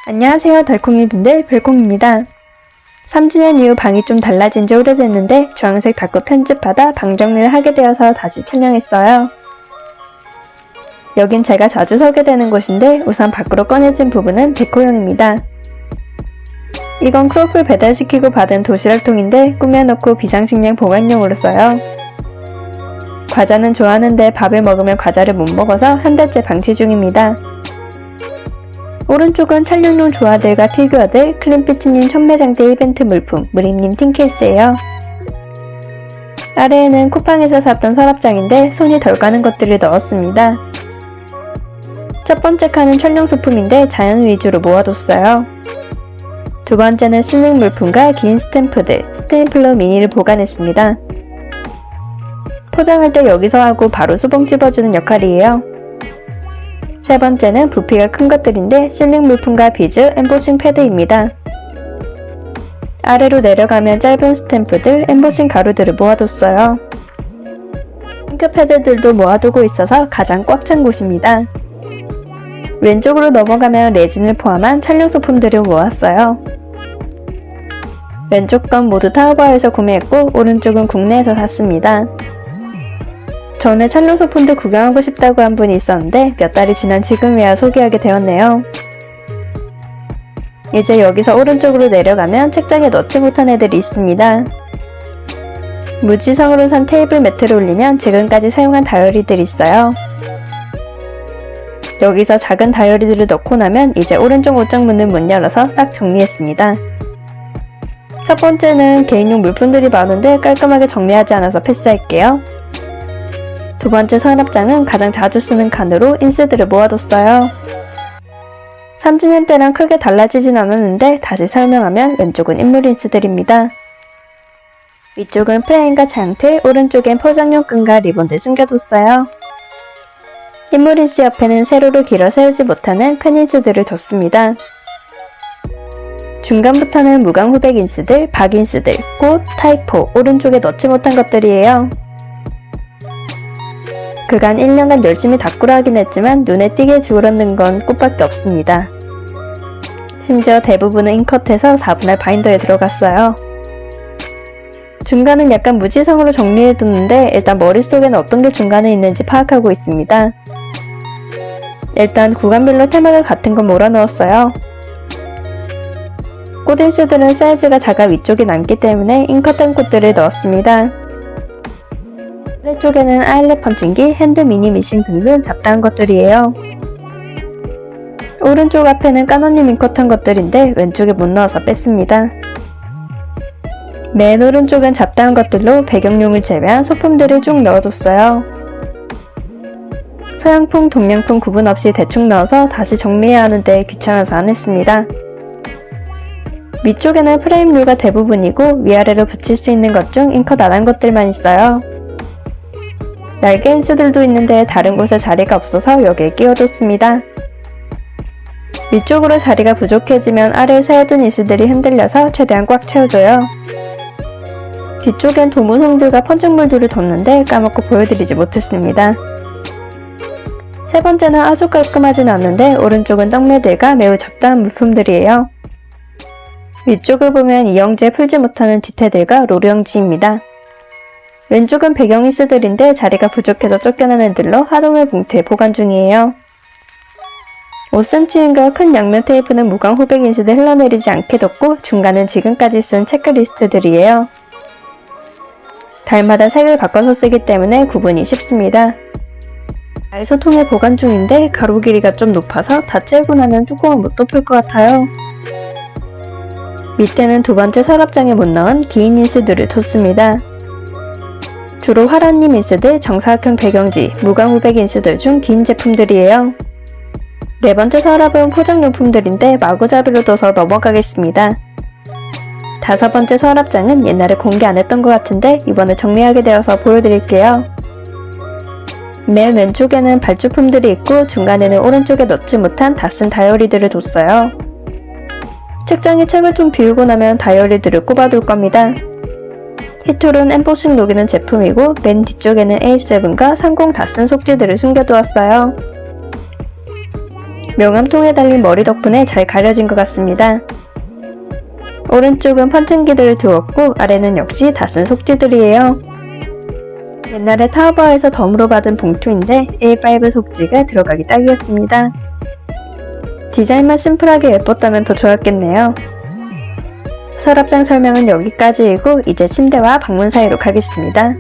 안녕하세요 덜콩이분들, 별콩입니다. 3주년 이후 방이 좀 달라진 지 오래됐는데 주황색 닦고 편집하다 방 정리를 하게 되어서 다시 촬영했어요. 여긴 제가 자주 서게 되는 곳인데 우선 밖으로 꺼내진 부분은 데코용입니다. 이건 크로플 배달시키고 받은 도시락통인데 꾸며놓고 비상식량 보관용으로 써요. 과자는 좋아하는데 밥을 먹으면 과자를 못 먹어서 한 달째 방치 중입니다. 오른쪽은 촬영용 조화들과 피규어들, 클린피츠님 천매장대 이벤트 물품, 무림님 틴케이스예요. 아래에는 쿠팡에서 샀던 서랍장인데 손이 덜 가는 것들을 넣었습니다. 첫 번째 칸은 촬영 소품인데 자연 위주로 모아뒀어요. 두 번째는 실링 물품과 긴 스탬프들, 스테이플러 미니를 보관했습니다. 포장할 때 여기서 하고 바로 소봉 집어주는 역할이에요. 세 번째는 부피가 큰 것들인데 실링 물품과 비즈, 엠보싱 패드입니다. 아래로 내려가면 짧은 스탬프들, 엠보싱 가루들을 모아뒀어요. 핑크 패드들도 모아두고 있어서 가장 꽉 찬 곳입니다. 왼쪽으로 넘어가면 레진을 포함한 촬영 소품들을 모았어요. 왼쪽 건 모두 타오바오에서 구매했고 오른쪽은 국내에서 샀습니다. 전에 촬영 소품들 구경하고 싶다고 한 분이 있었는데 몇 달이 지난 지금이야 소개하게 되었네요. 이제 여기서 오른쪽으로 내려가면 책장에 넣지 못한 애들이 있습니다. 무지성으로 산 테이블 매트를 올리면 지금까지 사용한 다이어리들이 있어요. 여기서 작은 다이어리들을 넣고 나면 이제 오른쪽 옷장 문을 못 열어서 싹 정리했습니다. 첫 번째는 개인용 물품들이 많은데 깔끔하게 정리하지 않아서 패스할게요. 두 번째 서랍장은 가장 자주 쓰는 칸으로 인쇄들을 모아뒀어요. 3주년 때랑 크게 달라지진 않았는데 다시 설명하면 왼쪽은 인물 인쇄들입니다. 위쪽은 프레임과 장틀, 오른쪽엔 포장용 끈과 리본들 숨겨뒀어요. 인물 인쇄 옆에는 세로로 길어 세우지 못하는 큰 인쇄들을 뒀습니다. 중간부터는 무광 후백 인쇄들, 박 인쇄들, 꽃, 타이포, 오른쪽에 넣지 못한 것들이에요. 그간 1년간 열심히 다꾸라 하긴 했지만 눈에 띄게 줄었는 건 꽃밖에 없습니다. 심지어 대부분은 인컷해서 4분할 바인더에 들어갔어요. 중간은 약간 무지성으로 정리해뒀는데 일단 머릿속에는 어떤 게 중간에 있는지 파악하고 있습니다. 일단 구간별로 테마가 같은 건 몰아넣었어요. 꽃 인쇄들은 사이즈가 작아 위쪽에 남기 때문에 인컷한 꽃들을 넣었습니다. 아래쪽에는 아일렛 펀칭기, 핸드 미니 미싱 등등 잡다한 것들이에요. 오른쪽 앞에는 까노님 인컷한 것들인데 왼쪽에 못 넣어서 뺐습니다. 맨 오른쪽은 잡다한 것들로 배경용을 제외한 소품들을 쭉 넣어뒀어요. 서양풍, 동양풍 구분 없이 대충 넣어서 다시 정리해야 하는데 귀찮아서 안 했습니다. 위쪽에는 프레임류가 대부분이고 위아래로 붙일 수 있는 것 중 인컷 안 한 것들만 있어요. 날개 인쇄들도 있는데 다른 곳에 자리가 없어서 여기에 끼워뒀습니다. 위쪽으로 자리가 부족해지면 아래에 세워둔 인쇄들이 흔들려서 최대한 꽉 채워줘요. 뒤쪽엔 도무송들과 펀칭물들을 뒀는데 까먹고 보여드리지 못했습니다. 세 번째는 아주 깔끔하진 않는데 오른쪽은 떡매들과 매우 잡다한 물품들이에요. 위쪽을 보면 이영지에 풀지 못하는 지태들과 로르영지입니다. 왼쪽은 배경 인쇄들인데 자리가 부족해서 쫓겨난 애들로 하동의 봉투에 보관 중이에요. 5cm인가 큰 양면 테이프는 무광 후백 인쇄들 흘러내리지 않게 뒀고 중간은 지금까지 쓴 체크리스트들이에요. 달마다 색을 바꿔서 쓰기 때문에 구분이 쉽습니다. 아이소통에 보관 중인데 가로 길이가 좀 높아서 다 째고 나면 뚜껑을 못 덮을 것 같아요. 밑에는 두 번째 서랍장에 못 넣은 긴 인쇄들을 뒀습니다. 주로 화라님 인쇄들, 정사각형 배경지, 무광 후백 인쇄들 중 긴 제품들이에요. 네 번째 서랍은 포장용품들인데 마구잡이로 둬서 넘어가겠습니다. 다섯 번째 서랍장은 옛날에 공개 안 했던 것 같은데 이번에 정리하게 되어서 보여드릴게요. 맨 왼쪽에는 발주품들이 있고 중간에는 오른쪽에 넣지 못한 다 쓴 다이어리들을 뒀어요. 책장에 책을 좀 비우고 나면 다이어리들을 꼽아둘 겁니다. 히톨은 엠보싱 녹이는 제품이고 맨 뒤쪽에는 A7과 30 다 쓴 속지들을 숨겨두었어요. 명암통에 달린 머리 덕분에 잘 가려진 것 같습니다. 오른쪽은 펀칭기들을 두었고 아래는 역시 다 쓴 속지들이에요. 옛날에 타오바오에서 덤으로 받은 봉투인데 A5 속지가 들어가기 딱이었습니다. 디자인만 심플하게 예뻤다면 더 좋았겠네요. 서랍장 설명은 여기까지이고 이제 침대와 방문 사이로 가겠습니다.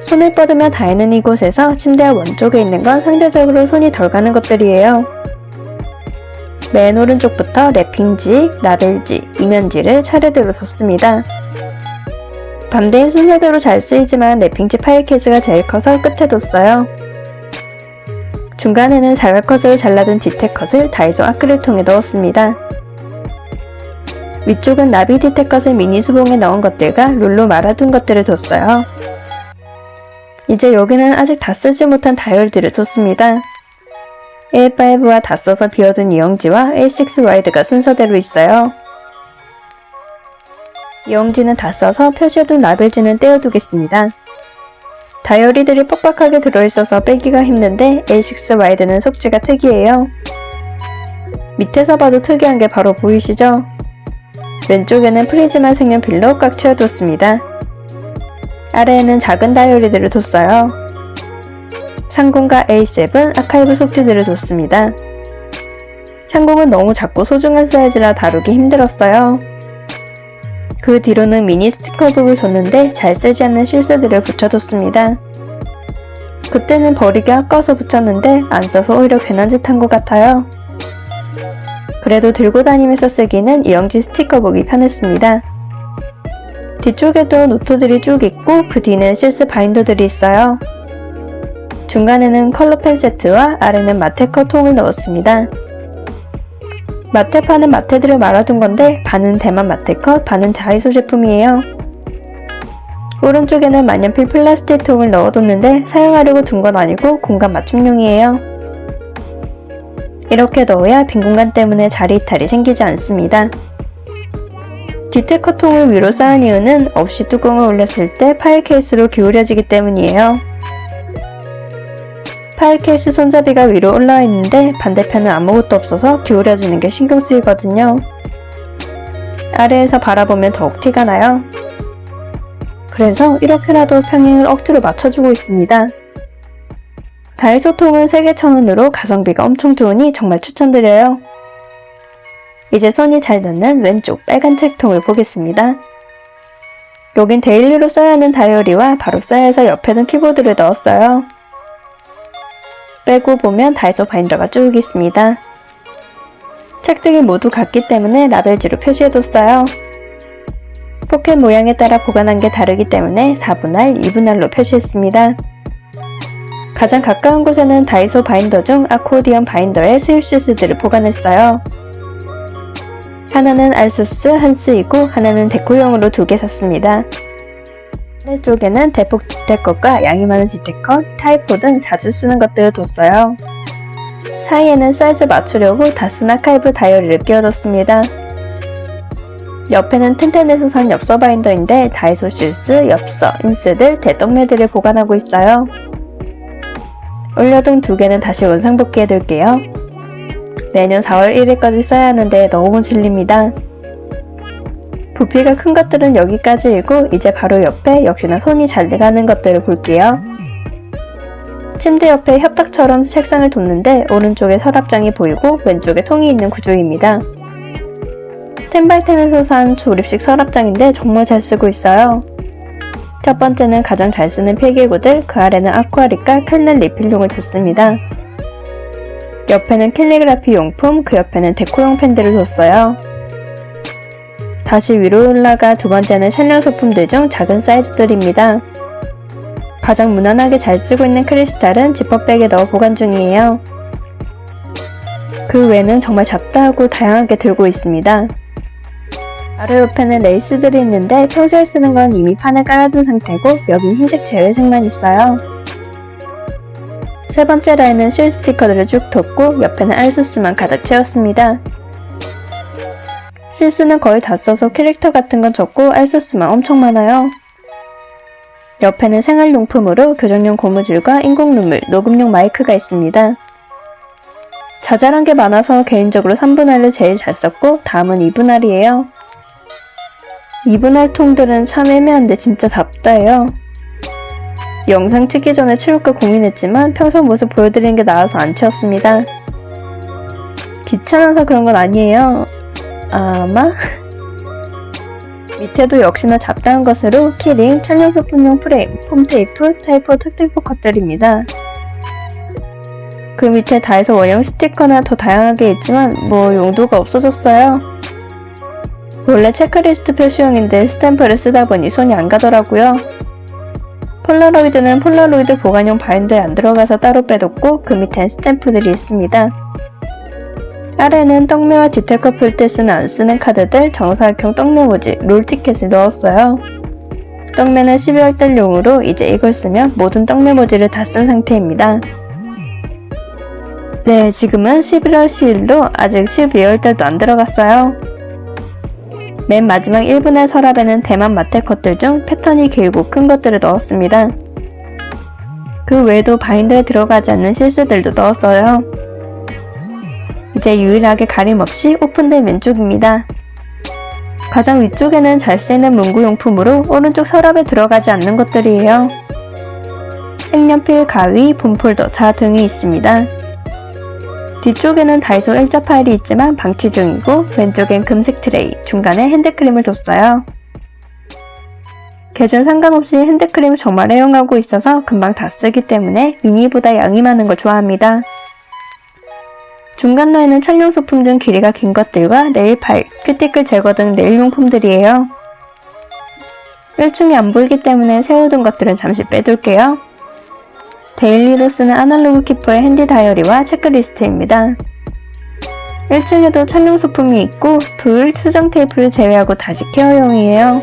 손을 뻗으면 닿는 이곳에서 침대와 원쪽에 있는 건 상대적으로 손이 덜 가는 것들이에요. 맨 오른쪽부터 랩핑지, 라벨지, 이면지를 차례대로 뒀습니다. 반대인 순서대로 잘 쓰이지만 랩핑지 파일 케이스가 제일 커서 끝에 뒀어요. 중간에는 사각컷으로 잘라둔 디테컷을 다이소 아크릴통에 넣었습니다. 위쪽은 나비 디테컷을 미니 수봉에 넣은 것들과 롤로 말아둔 것들을 뒀어요. 이제 여기는 아직 다 쓰지 못한 다이얼들을 뒀습니다. A5와 다 써서 비워둔 이영지와 A6 와이드가 순서대로 있어요. 이영지는 다 써서 표시해둔 라벨지는 떼어두겠습니다. 다이어리들이 뻑뻑하게 들어있어서 빼기가 힘든데 A6 와이드는 속지가 특이해요. 밑에서 봐도 특이한 게 바로 보이시죠? 왼쪽에는 프리즈마 색연 필로 꽉 채워뒀습니다. 아래에는 작은 다이어리들을 뒀어요. 상공과 A7 아카이브 속지들을 뒀습니다. 상공은 너무 작고 소중한 사이즈라 다루기 힘들었어요. 그 뒤로는 미니 스티커북을 뒀는데 잘 쓰지 않는 실수들을 붙여뒀습니다. 그때는 버리기 아까워서 붙였는데 안 써서 오히려 괜한 짓 한 것 같아요. 그래도 들고 다니면서 쓰기는 이영지 스티커북이 편했습니다. 뒤쪽에도 노트들이 쭉 있고 그 뒤는 실스 바인더들이 있어요. 중간에는 컬러펜 세트와 아래는 마테커 통을 넣었습니다. 마테파는 마테들을 말아둔 건데 반은 대만 마테컷, 반은 다이소 제품이에요. 오른쪽에는 만년필 플라스틱 통을 넣어뒀는데 사용하려고 둔 건 아니고 공간 맞춤용이에요. 이렇게 넣어야 빈 공간 때문에 자리 이탈이 생기지 않습니다. 디테커 통을 위로 쌓은 이유는 없이 뚜껑을 올렸을 때 파일 케이스로 기울여지기 때문이에요. 파일 케이스 손잡이가 위로 올라와 있는데 반대편은 아무것도 없어서 기울여지는 게 신경 쓰이거든요. 아래에서 바라보면 더욱 티가 나요. 그래서 이렇게라도 평행을 억지로 맞춰주고 있습니다. 다이소 통은 3개 1,000원으로 가성비가 엄청 좋으니 정말 추천드려요. 이제 손이 잘 닿는 왼쪽 빨간 책통을 보겠습니다. 여긴 데일리로 써야 하는 다이어리와 바로 써야 해서 옆에 둔 키보드를 넣었어요. 빼고 보면 다이소 바인더가 쭉 있습니다. 책등이 모두 같기 때문에 라벨지로 표시해뒀어요. 포켓 모양에 따라 보관한 게 다르기 때문에 4분할, 2분할로 표시했습니다. 가장 가까운 곳에는 다이소 바인더 중 아코디언 바인더의 수입 실스들을 보관했어요. 하나는 알소스 한스이고 하나는 데코용으로 2개 샀습니다. 아래쪽에는 대폭 디테컷과 양이 많은 디테컷, 타이포 등 자주 쓰는 것들을 뒀어요. 사이에는 사이즈 맞추려고 다 쓴 아카이브 다이어리를 끼워뒀습니다. 옆에는 튼튼해서 산 엽서 바인더인데 다이소 실스, 엽서, 인스들, 대동매들을 보관하고 있어요. 올려둔 2개는 다시 원상복귀해둘게요. 내년 4월 1일까지 써야 하는데 너무 질립니다. 부피가 큰 것들은 여기까지이고 이제 바로 옆에 역시나 손이 잘 가는 것들을 볼게요. 침대 옆에 협탁처럼 책상을 뒀는데 오른쪽에 서랍장이 보이고 왼쪽에 통이 있는 구조입니다. 텐바이텐에서 산 조립식 서랍장인데 정말 잘 쓰고 있어요. 첫 번째는 가장 잘 쓰는 필기구들, 그 아래는 아쿠아리카 컬넬 리필용을 뒀습니다. 옆에는 캘리그라피 용품, 그 옆에는 데코용 펜들을 뒀어요. 다시 위로 올라가 두 번째는 촬영 소품들 중 작은 사이즈들입니다. 가장 무난하게 잘 쓰고 있는 크리스탈은 지퍼백에 넣어 보관 중이에요. 그 외에는 정말 작다 하고 다양하게 들고 있습니다. 바로 옆에는 레이스들이 있는데 평소에 쓰는 건 이미 판을 깔아둔 상태고 여긴 흰색 제외색만 있어요. 세 번째 라인은 실 스티커들을 쭉 뒀고 옆에는 알소스만 가득 채웠습니다. 실스는 거의 다 써서 캐릭터 같은 건 적고 알소스만 엄청 많아요. 옆에는 생활용품으로 교정용 고무줄과 인공 눈물, 녹음용 마이크가 있습니다. 자잘한 게 많아서 개인적으로 3분할을 제일 잘 썼고 다음은 2분할이에요. 2분할 통들은 참 애매한데 진짜 답다해요. 영상 찍기 전에 치울까 고민했지만 평소 모습 보여드리는 게 나아서 안 치웠습니다. 귀찮아서 그런 건 아니에요. 아마? 밑에도 역시나 잡다한 것으로 키링, 촬영 소품용 프레임, 폼테이프, 타이포 특징포 컷들입니다. 그 밑에 다해서 원형 스티커나 더 다양하게 있지만 뭐 용도가 없어졌어요. 원래 체크리스트 표시용인데 스탬프를 쓰다 보니 손이 안 가더라고요. 폴라로이드는 폴라로이드 보관용 바인더에 안 들어가서 따로 빼뒀고 그 밑엔 스탬프들이 있습니다. 아래는 떡매와 디테커 풀 때 안 쓰는 카드들, 정사각형 떡매 모지, 롤 티켓을 넣었어요. 떡매는 12월달용으로 이제 이걸 쓰면 모든 떡매 모지를 다 쓴 상태입니다. 네, 지금은 11월 10일로 아직 12월달도 안 들어갔어요. 맨 마지막 1분의 서랍에는 대만 마테 컷들 중 패턴이 길고 큰 것들을 넣었습니다. 그 외에도 바인더에 들어가지 않는 실수들도 넣었어요. 이제 유일하게 가림 없이 오픈된 왼쪽입니다. 가장 위쪽에는 잘 쓰이는 문구용품으로 오른쪽 서랍에 들어가지 않는 것들이에요. 색연필, 가위, 봄폴더, 자 등이 있습니다. 뒤쪽에는 다이소 일자 파일이 있지만 방치 중이고 왼쪽엔 금색 트레이, 중간에 핸드크림을 뒀어요. 계절 상관없이 핸드크림을 정말 애용하고 있어서 금방 다 쓰기 때문에 미니보다 양이 많은 걸 좋아합니다. 중간 라인은 촬영 소품 중 길이가 긴 것들과 네일 파일, 큐티클 제거 등 네일용품들이에요. 1층이 안 보이기 때문에 세워둔 것들은 잠시 빼둘게요. 데일리로 쓰는 아날로그 키퍼의 핸디 다이어리와 체크리스트입니다. 1층에도 촬영 소품이 있고 툴, 수정 테이프를 제외하고 다시 케어용이에요.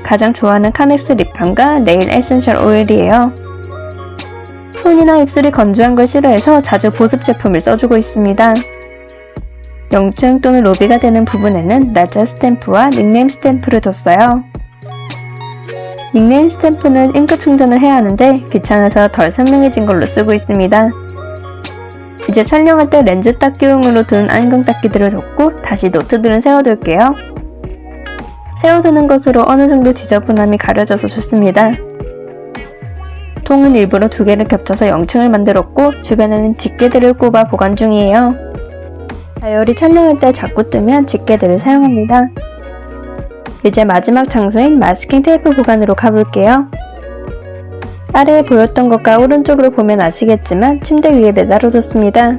가장 좋아하는 카넥스 립밤과 네일 에센셜 오일이에요. 손이나 입술이 건조한 걸 싫어해서 자주 보습 제품을 써주고 있습니다. 영층 또는 로비가 되는 부분에는 날짜 스탬프와 닉네임 스탬프를 뒀어요. 닉네임 스탬프는 잉크 충전을 해야 하는데 귀찮아서 덜 선명해진 걸로 쓰고 있습니다. 이제 촬영할 때 렌즈 닦기용으로 둔 안경 닦기들을 뒀고 다시 노트들은 세워둘게요. 세워두는 것으로 어느 정도 지저분함이 가려져서 좋습니다. 통은 일부러 2개를 겹쳐서 0층을 만들었고 주변에는 집게들을 꼽아 보관 중이에요. 다이어리 촬영할 때 자꾸 뜨면 집게들을 사용합니다. 이제 마지막 장소인 마스킹 테이프 보관으로 가볼게요. 아래에 보였던 것과 오른쪽으로 보면 아시겠지만 침대 위에 매달아뒀습니다.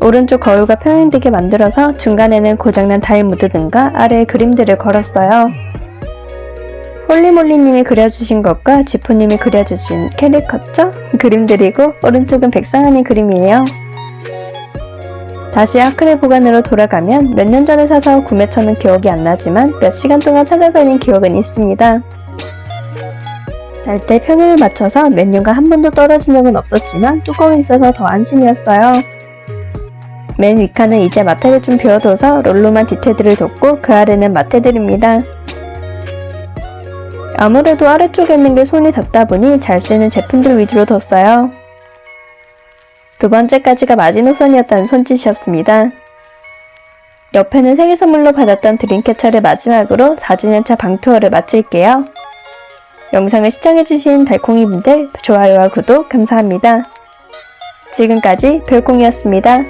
오른쪽 거울과 평행되게 만들어서 중간에는 고장난 타일 무드 등과 아래에 그림들을 걸었어요. 홀리몰리님이 그려주신 것과 지포님이 그려주신 캐리커처 그림들이고 오른쪽은 백상한이 그림이에요. 다시 아크릴 보관으로 돌아가면 몇 년 전에 사서 구매처는 기억이 안 나지만 몇 시간 동안 찾아다닌 기억은 있습니다. 잘 때 평균을 맞춰서 몇 년간 한 번도 떨어진 적은 없었지만 뚜껑이 있어서 더 안심이었어요. 맨 윗칸은 이제 마테를 좀 비워둬서 롤로만 디테일들을 뒀고 그 아래는 마테들입니다. 아무래도 아래쪽에 있는 게 손이 닿다 보니 잘 쓰는 제품들 위주로 뒀어요. 두 번째까지가 마지노선이었다는 손짓이었습니다. 옆에는 생일 선물로 받았던 드림캐쳐를 마지막으로 4주년차 방투어를 마칠게요. 영상을 시청해주신 달콩이분들 좋아요와 구독 감사합니다. 지금까지 별콩이었습니다.